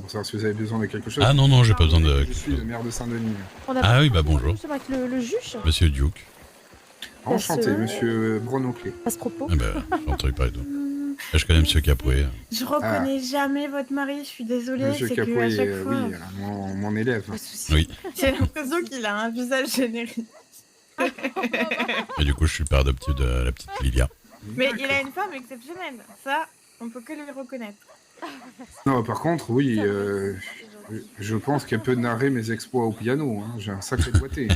pour savoir si vous avez besoin de quelque chose. Ah non, non, j'ai pas besoin de... Je suis le maire de Saint-Denis. Ah oui, bah bonjour. Avec le juge. Monsieur Duke. Enchanté, monsieur Bronoclé. À ce propos. Ah bah, j'ai entendu parler d'eux. Je connais monsieur Capoué. Je reconnais jamais votre mari, je suis désolée, Monsieur c'est Capoué, qu'à chaque fois... oui, mon élève. Pas de soucis. Oui. J'ai l'impression qu'il a un visage générique. Et du coup, je suis le père adoptif de la petite Lilia. Mais il a une femme exceptionnelle, ça, on peut que lui reconnaître. Non, par contre, oui, C'est gentil. je pense qu'elle peut narrer mes exploits au piano. Hein. J'ai un sacré doigté.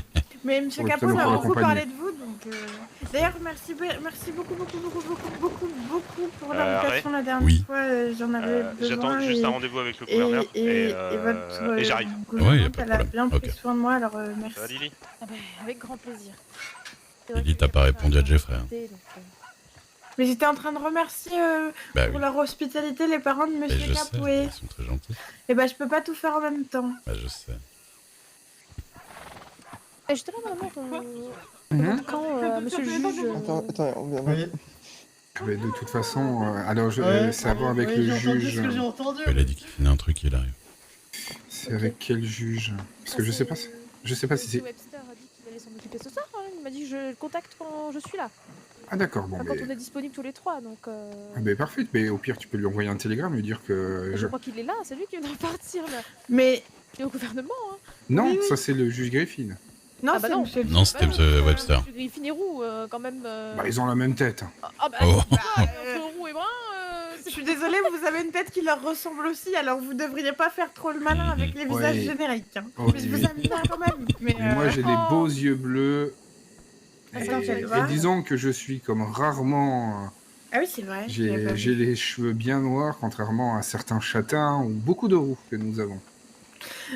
Mais monsieur Ouais, Capot très m'a bien, beaucoup accompagné. parlé de vous, donc... D'ailleurs, merci beaucoup pour l'invitation la dernière Oui. fois, j'en avais besoin. J'attends juste un rendez-vous avec le gouverneur Et votre et j'arrive. Ouais, y a gouvernante, pas de elle a problème. bien Ok. pris soin de moi, alors merci. Ça va, Lily? Ah bah, avec grand plaisir. Lily, t'as pas répondu à Jeffrey. Hein. Mais j'étais en train de remercier Bah pour oui, leur hospitalité les parents de bah, monsieur je sais, Capoué. ils sont très gentils. Et bah je peux pas tout faire en même temps. Bah je sais. Et justement, maman, quand monsieur le juge... Attends, on vient. Oui. Mais de toute façon, alors c'est à voir avec Oui, le j'ai entendu juge. ce que j'ai entendu. Il a dit qu'il finit un truc, il arrive. C'est avec quel juge? Parce que je sais pas si c'est... Monsieur Webster a dit qu'il allait s'en occuper ce soir. Hein. Il m'a dit je le contacte quand je suis là. Ah d'accord, bon, Enfin, quand mais... on est disponible tous les trois, donc... Ah, mais parfait, mais au pire tu peux lui envoyer un télégramme, lui dire que... Je crois qu'il est là, c'est lui qui vient de partir là. Mais Il est au gouvernement, hein. Non, Oui, oui. ça c'est le juge Griffin. non, Ah bah c'est non. monsieur... Non, c'était monsieur Webster. Monsieur Griffin et Roux, quand même... Bah ils ont la même tête. Ah bah, Oh. entre Roux et Brun, Je suis désolée, vous avez une tête qui leur ressemble aussi, alors vous devriez pas faire trop le malin avec les visages Ouais. génériques. Hein. Oh, Mais je oui. vous aime bien quand même. Mais Et moi j'ai des beaux yeux bleus. Attends, Et, je vais et voir. disons que je suis comme rarement... Ah oui, c'est vrai. je l'avais pas J'ai vu. les cheveux bien noirs, contrairement à certains châtains ou beaucoup de roux que nous avons.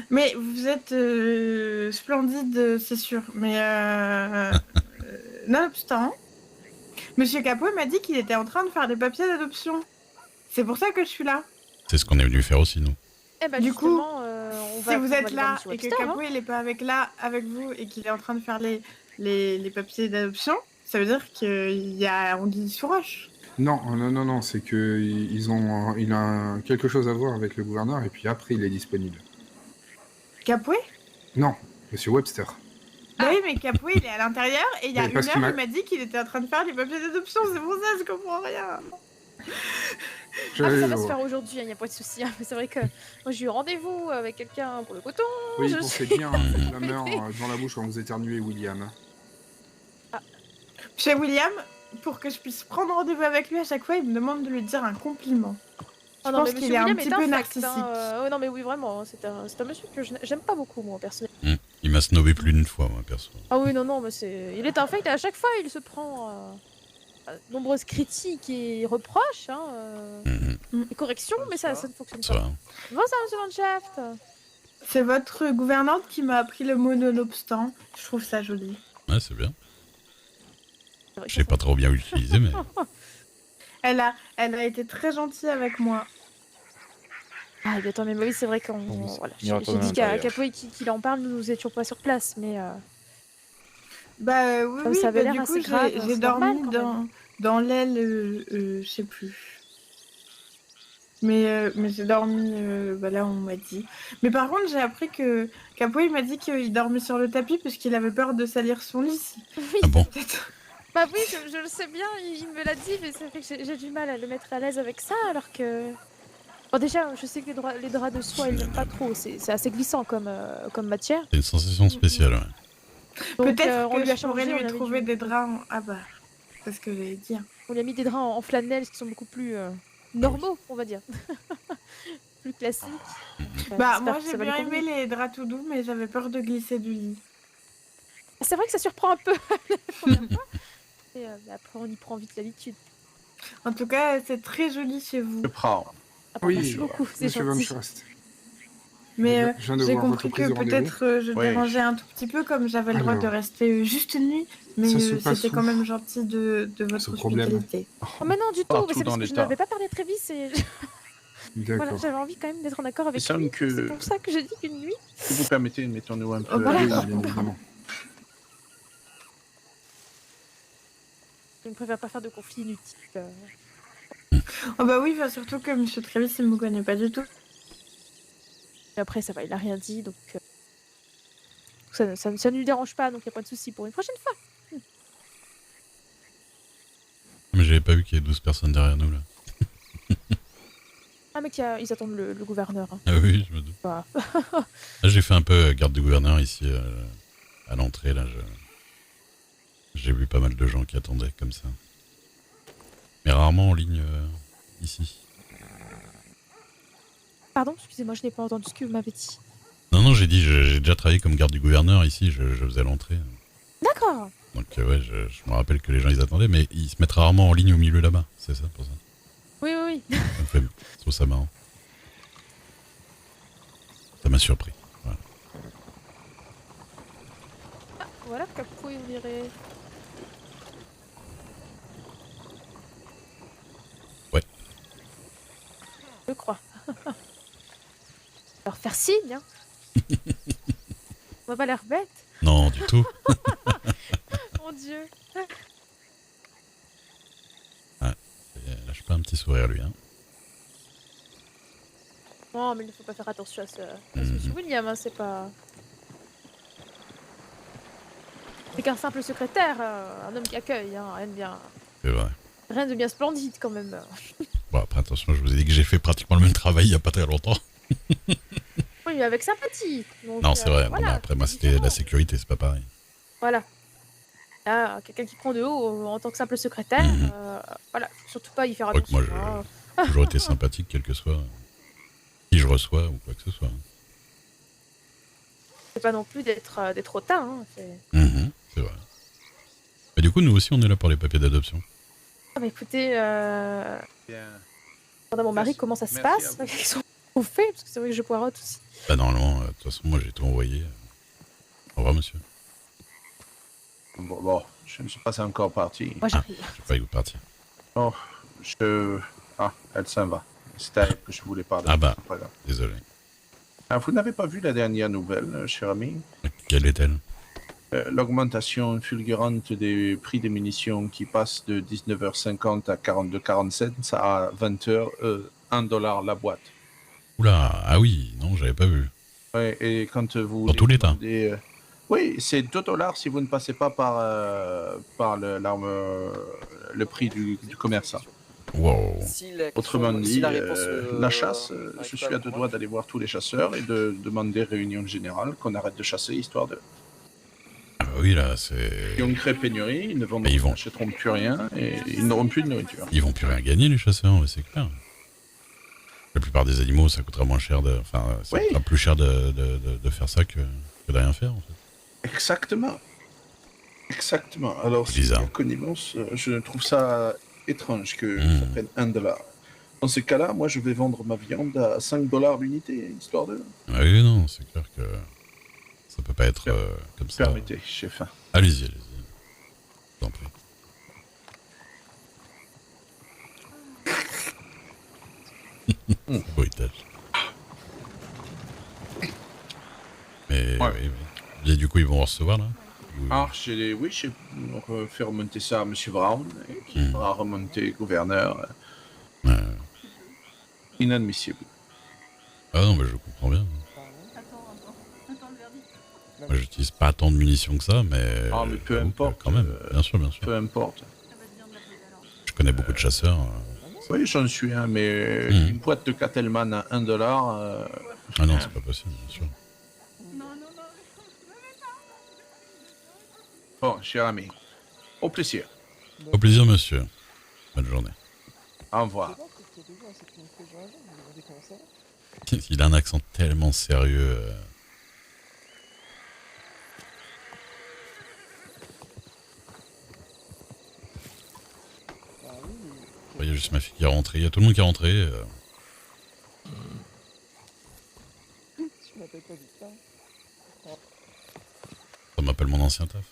Mais vous êtes splendide, c'est sûr. Mais nonobstant, monsieur Capot m'a dit qu'il était en train de faire des papiers d'adoption. C'est pour ça que je suis là. C'est ce qu'on est venu faire aussi, nous. Eh bah, Du coup, justement, on va... Si vous on va êtes aller voir là monsieur et que Webster, hein. Capot il est pas avec vous et qu'il est en train de faire les papiers d'adoption, ça veut dire qu'il y a anguille sous roche. Non, c'est que il a quelque chose à voir avec le gouverneur et puis après il est disponible. Capoué? Non, monsieur Webster. Bah oui, mais Capoué il est à l'intérieur et il y a Mais une parce heure qu'il il m'a dit qu'il était en train de faire les papiers d'adoption, c'est pour ça que je comprends rien. Je- Ah, ça va se faire aujourd'hui, il n'y a pas de souci. Hein. Mais c'est vrai que moi j'ai eu rendez-vous avec quelqu'un pour le coton. Oui, je bon, suis- c'est bien, faites la main dans la bouche quand vous éternuez, William. Chez William, pour que je puisse prendre rendez-vous avec lui à chaque fois, il me demande de lui dire un compliment. Ah Je non, pense mais qu'il monsieur est un William petit est peu infect, narcissique. hein. Ouais, non, mais oui, vraiment, c'est un monsieur que j'aime pas beaucoup, moi, personnellement. Il m'a snobé plus d'une fois, moi, perso. Ah oui, non, mais il est infect et à chaque fois, il se prend à nombreuses critiques et reproches, hein, et corrections, mais ça ne fonctionne Ça pas. va. Bon, ça, monsieur Landschaft. C'est votre gouvernante qui m'a appris le mot nonobstant. Je trouve ça joli. Ouais, c'est bien. C'est vrai que Je sais ça, pas trop bien utiliser, mais... Elle a été très gentille avec moi. Ah, mais attends, mais oui, c'est vrai qu'on... Bon, Voilà, il y a j'ai un dit qu'à intérieur. Capoe qu'il en parle, nous étions pas sur place, mais... Bah oui, Comme oui, ça avait bah, l'air du assez coup grave, j'ai c'est normal, dormi quand dans l'aile, je sais plus. Mais j'ai dormi, bah là on m'a dit. Mais par contre j'ai appris que Capo il m'a dit qu'il dormait sur le tapis parce qu'il avait peur de salir son lit. Oui, Ah bon? bah oui, je le sais bien, il me l'a dit, mais c'est vrai que j'ai du mal à le mettre à l'aise avec ça, alors que... Bon, déjà, je sais que les draps de soie, il n'aime pas trop, c'est assez glissant comme matière. C'est une sensation spéciale, ouais. Donc, Peut-être on que lui a je pourrais changé, on lui lui a mis trouver des draps. Ah bah, c'est ce que j'allais dire. On lui a mis des draps en flanelle qui sont beaucoup plus normaux, on va dire. Plus classiques. Bah j'espère moi que j'ai ça va lui bien aimé convenir. les draps tout doux, mais j'avais peur de glisser du lit. C'est vrai que ça surprend un peu la première fois. Et après, on y prend vite l'habitude. En tout cas, c'est très joli chez vous. Je prends. Ah, bah, Oui, merci beaucoup, c'est monsieur Van gentil. Schrast. Mais Je viens de j'ai voir compris votre prise que de rendez-vous. peut-être je Ouais. dérangeais un tout petit peu, comme j'avais le droit Alors. de rester juste une nuit, mais Ça se passe c'était où quand même gentil de votre Ce problème. hospitalité. Oh, mais non, du tout, Partout mais c'est parce dans que je l'État. n'avais pas parlé très vite, et voilà, D'accord. j'avais envie quand même d'être en accord avec Il semble lui. que- C'est pour ça que j'ai dit qu'une nuit. Si vous permettez, mettons-nous un peu. voilà. Oui, bien évidemment. Je ne préfère pas faire de conflit inutile. Oh bah oui, enfin, surtout que Monsieur Travis, il me connaît pas du tout. Et après, ça va, il a rien dit, donc ça ne lui dérange pas, donc il n'y a pas de souci pour une prochaine fois. Mais j'avais pas vu qu'il y avait 12 personnes derrière nous là. Ah, mais ils attendent le gouverneur. Hein. Ah oui, je me doute. Voilà. Là, j'ai fait un peu garde du gouverneur ici à l'entrée. Là, j'ai vu pas mal de gens qui attendaient comme ça. Mais rarement en ligne ici. Pardon, excusez-moi, je n'ai pas entendu ce que vous m'avez dit. Non, j'ai dit, j'ai déjà travaillé comme garde du gouverneur ici, je faisais l'entrée. D'accord. Donc ouais, je me rappelle que les gens ils attendaient, mais ils se mettent rarement en ligne au milieu là-bas, c'est ça pour ça. Oui. Je trouve ça marrant. Ça m'a surpris. Voilà. Ah, voilà, Capou, il dirait. Ouais. Je crois. Leur faire signe, hein. On va pas l'air bête. Non, du tout. Mon Dieu. Lâche pas un petit sourire lui, hein. Non, mais il ne faut pas faire attention à ce monsieur William, hein, c'est pas... C'est qu'un simple secrétaire, un homme qui accueille, hein, C'est vrai. rien de bien splendide quand même. Bon, après, attention, je vous ai dit que j'ai fait pratiquement le même travail il y a pas très longtemps. Oui, mais avec sympathie. Donc, Non, c'est vrai. Voilà, Bon, bah, après, moi, c'est c'était différent. la sécurité, c'est pas pareil. Voilà. Là, quelqu'un qui prend de haut en tant que simple secrétaire, voilà, faut surtout pas y faire Je crois que attention. moi, hein. J'ai toujours été sympathique, quel que soit qui je reçois ou quoi que ce soit. C'est pas non plus d'être hautain. Hein, C'est vrai. Mais du coup, nous aussi, on est là pour les papiers d'adoption. Ah, bah, écoutez, Bien. demande à mon mari Merci. comment ça se Merci passe, à vous. qu'est-ce qu'on fait, parce que c'est vrai que je poireaute aussi. Bah, normalement, de toute façon, moi, j'ai tout envoyé. Au revoir, monsieur. Bon, je ne suis pas encore parti. Moi j'arrive. Je sais pas, il vous partir. Oh, elle s'en va. C'était à elle que je voulais parler. Ah bah. C'est pas grave. Désolé. Ah, vous n'avez pas vu la dernière nouvelle, cher ami? Quelle est-elle? L'augmentation fulgurante des prix des munitions qui passe de 19h50 à 42,47, ça à 20h, $1 la boîte. Oula, ah oui, non, j'avais pas vu. Ouais, et quand vous... Dans tout l'État. Oui, c'est $2 si vous ne passez pas par le prix du commerçant. Wow. Autrement dit, la chasse, je suis à deux doigts d'aller voir tous les chasseurs et de demander réunion générale qu'on arrête de chasser, histoire de... Ah bah oui, là, c'est... Ils ont une créée pénurie, ils ne n'achèteront plus rien et ils n'auront plus de nourriture. Ils vont plus rien gagner, les chasseurs, ouais, c'est clair. La plupart des animaux, ça coûtera moins cher de... Enfin, ça coûtera plus cher de faire ça que de rien faire, en fait. Exactement. Exactement. Alors, si Bizarre. la connivence, je trouve ça étrange que ça prenne $1. Dans ce cas-là, moi, je vais vendre ma viande à $5 l'unité, histoire de... Ah oui, non, c'est clair que ça peut pas être comme ça. Permettez, j'ai faim. Allez-y, allez-y. Je vous en prie. Bruitage. Mais Ouais. oui. Et du coup, ils vont recevoir, là? Ou- Alors, j'ai fait remonter ça à M. Brown, qui fera remonter gouverneur. Inadmissible. Ah non, mais je comprends bien. Moi, j'utilise pas tant de munitions que ça, mais... Ah, mais peu j'avoue que importe, Quand même, bien sûr, bien sûr. Peu importe. Je connais beaucoup de chasseurs. Oui, j'en suis un, mais une boîte de Cattleman à $1... Ah non, c'est pas possible, bien sûr. Bon, cher ami, au plaisir. Au plaisir, monsieur. Bonne journée. Au revoir. Il a un accent tellement sérieux. Il y a juste ma fille qui est rentrée. Il y a tout le monde qui est rentré. Ça m'appelle mon ancien taf.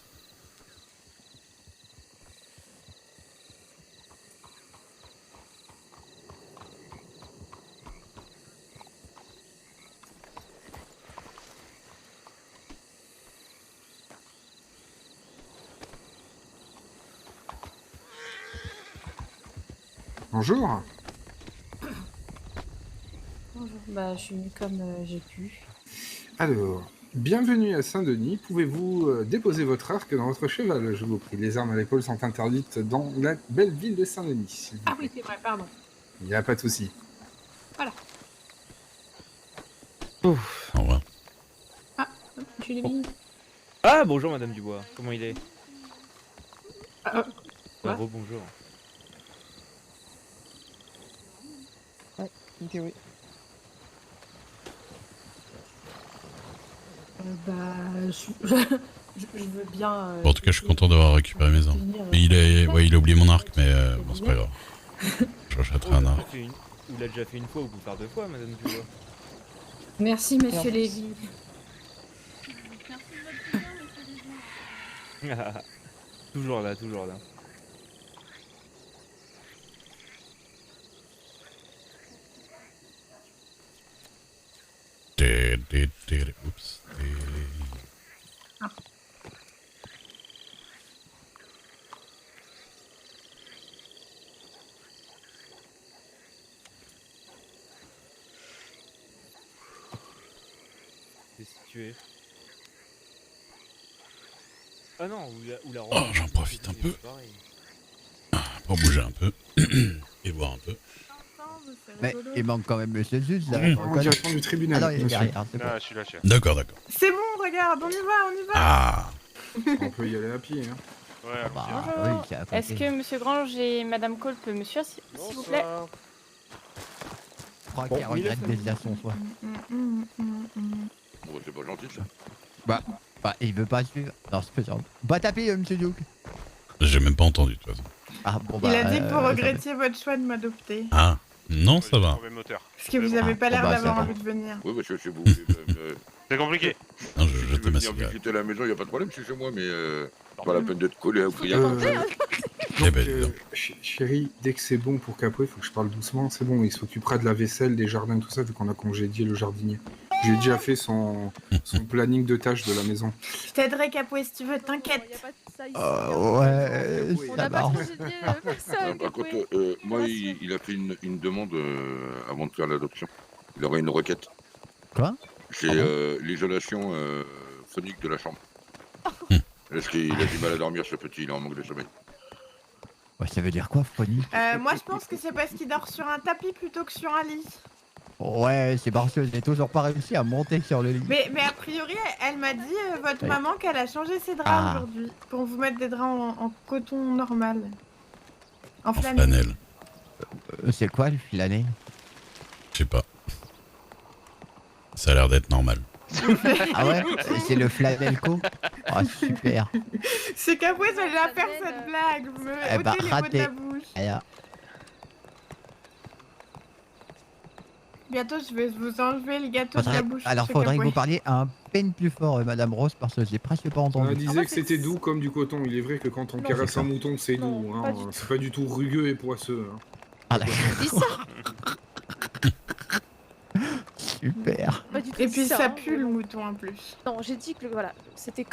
Bonjour. Bonjour, Bah, je suis venue comme j'ai pu. Alors, bienvenue à Saint-Denis. Pouvez-vous déposer votre arc dans votre cheval, je vous prie. Les armes à l'épaule sont interdites dans la belle ville de Saint-Denis. s'il vous Ah plaît. oui, c'est vrai, pardon. Il n'y a pas de souci. Au revoir. Je suis Devine. Ah, bonjour Madame Dubois, comment il est? Ah, Ouais, quoi bonjour. Ok, oui. Bah, je veux bien. Bon, en tout cas, je suis content d'avoir récupéré mes armes. Et il a oublié mon arc, mais bon, c'est pas grave. Je rachèterai un arc. Vous l'avez déjà fait une fois, vous pouvez faire 2 fois, Madame Dubois. Merci, monsieur Lévy. Toujours là, toujours là. Oups. C'est situé. Ah non, ou la Oh, j'en profite un peu. pareil. Pour bouger un peu. Et voir un peu. Mais il manque quand même Monsieur Zuz là. En direction du tribunal, Ah non, il est monsieur. derrière, c'est bon. Ah, je suis là, chef. D'accord, d'accord. C'est bon, regarde, on y va. Ah, On peut y aller à pied. Hein. Ouais, Bah, allons-y. oui, c'est à côté. Est-ce que monsieur Grange et madame Cole peuvent me suivre, s'il vous plaît? Bonsoir. Je crois Bon, qu'il regrette il est déjà son choix. Bon, c'est pas gentil ça. Bah, il veut pas suivre. Non, c'est pas genre. Pas taper, Monsieur Duke. j'ai même pas entendu de toute façon. Ah bon, Il bah. a dit que vous ça va. regrettiez votre choix de m'adopter. Ah, non, ça Ouais, va. au même moteur. Parce que vous Ah, avez pas l'air bah, ça d'avoir va. envie de venir. Oui, parce que chez vous, C'est compliqué. Non, si je tu veux jetais ma venir cigarette. visiter la maison, il n'y a pas de problème, c'est chez moi, mais pas la peine de te coller au criard. Eh ben, dis donc. Chérie, dès que c'est bon pour Capo, il faut que je parle doucement. C'est bon, il s'occupera de la vaisselle, des jardins, tout ça, vu qu'on a congédié le jardinier. J'ai déjà fait son planning de tâches de la maison. Je t'aiderai, Capoué, si tu veux, Il n'y a t'inquiète. pas de ça ici. Ouais, On ça n'a pas marche. congédié personne. Non, par Capoué. contre, moi, Rassure. il a fait une demande avant de faire l'adoption. Il aurait une requête. Quoi? C'est Ah bon l'isolation phonique de la chambre. Est-ce qu'il a du mal à dormir, ce petit? Il est en manque de sommeil. Ouais, ça veut dire quoi, Fanny? Moi, je pense que c'est parce qu'il dort sur un tapis plutôt que sur un lit. Ouais, c'est parce que j'ai toujours pas réussi à monter sur le lit. Mais a priori, elle m'a dit, votre Oui. maman, qu'elle a changé ses draps Ah. aujourd'hui. Pour vous mettre des draps en coton normal. En En flanelle. flanelle. C'est quoi le filanet? Je sais pas. Ça a l'air d'être normal. Ah ouais? C'est le flanelco? Ah, super. C'est Capoué, ça va faire flanelle. cette blague. Vous me Eh bah, ôtez les mots de raté. la bouche. Alors, Bientôt, je vais vous enlever le gâteau de la bouche. alors monsieur faudrait que Capoué. vous parliez un peine plus fort, Madame Rose, parce que j'ai presque pas On entendu. disait Ah, que c'était doux comme du coton. Il est vrai que quand on Non, caresse c'est un ça. mouton, c'est Non, doux. pas Hein. du tout. C'est pas du tout rugueux et poisseux. Hein. Ah d'accord, Dis ça. super. Pas du tout Et dit puis ça hein, pue mais le bon. mouton en plus. Non, j'ai dit que voilà, c'était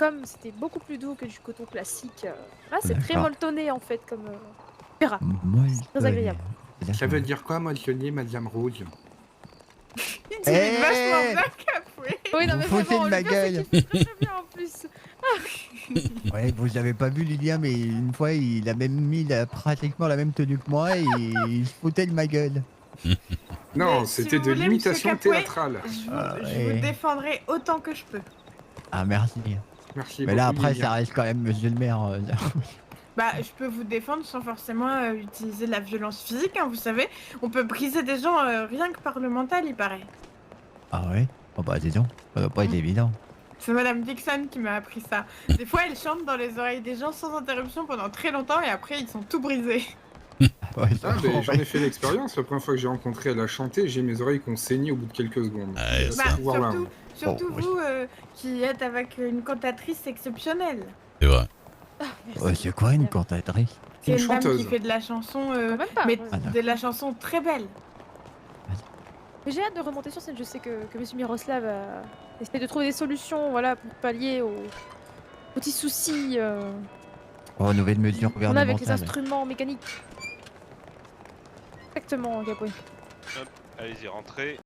beaucoup plus doux que du coton classique. Là, c'est très D'accord. molletonné en fait, comme Vera. Moi, Très agréable. Ça veut dire quoi, molletonnier, Madame Rouge? Il t'imite vachement Eh bien, Capoué. Oui, non, Vous mais foutez vraiment, de ma le pire, c'est gueule. qu'il fait très, très bien en plus. Ouais, vous avez pas vu Lilien, mais une fois, il a même mis pratiquement la même tenue que moi et il se foutait de ma gueule. Non, Mais si c'était vous de voulez, l'imitation monsieur Capoué, théâtrale. Je ouais. vous défendrai autant que je peux. Ah, merci. Merci Mais là, beaucoup, après, Lilian. ça reste quand même monsieur le maire. Bah, je peux vous défendre sans forcément utiliser de la violence physique, hein, vous savez. On peut briser des gens rien que par le mental, il paraît. Ah ouais? Oh bah, dis donc, ça doit pas être évident. C'est Madame Dixon qui m'a appris ça. Des fois, elle chante dans les oreilles des gens sans interruption pendant très longtemps et après, ils sont tout brisés. Ouais, ça Ah, ben, va. j'en ai fait l'expérience. La première fois que j'ai rencontré, elle a chanté, j'ai mes oreilles qui ont saigné au bout de quelques secondes. Ouais, Ce ça. Bah, pouvoir-là. surtout Bon, oui. vous qui êtes avec une cantatrice exceptionnelle. C'est vrai. Ah, merci. Ouais, c'est quoi une cantatrice? C'est Une une dame qui chanteuse. fait de la chanson, Quand même pas. mais ouais. Ah, de la chanson très belle. Mais j'ai hâte de remonter sur scène. Je sais que Monsieur Miroslav essaie de trouver des solutions, voilà, pour pallier aux petits soucis Oh, nouvelle mesure qu'on a avec les gouvernementale. instruments mécaniques. Exactement, Capoué. Allez-y, rentrez.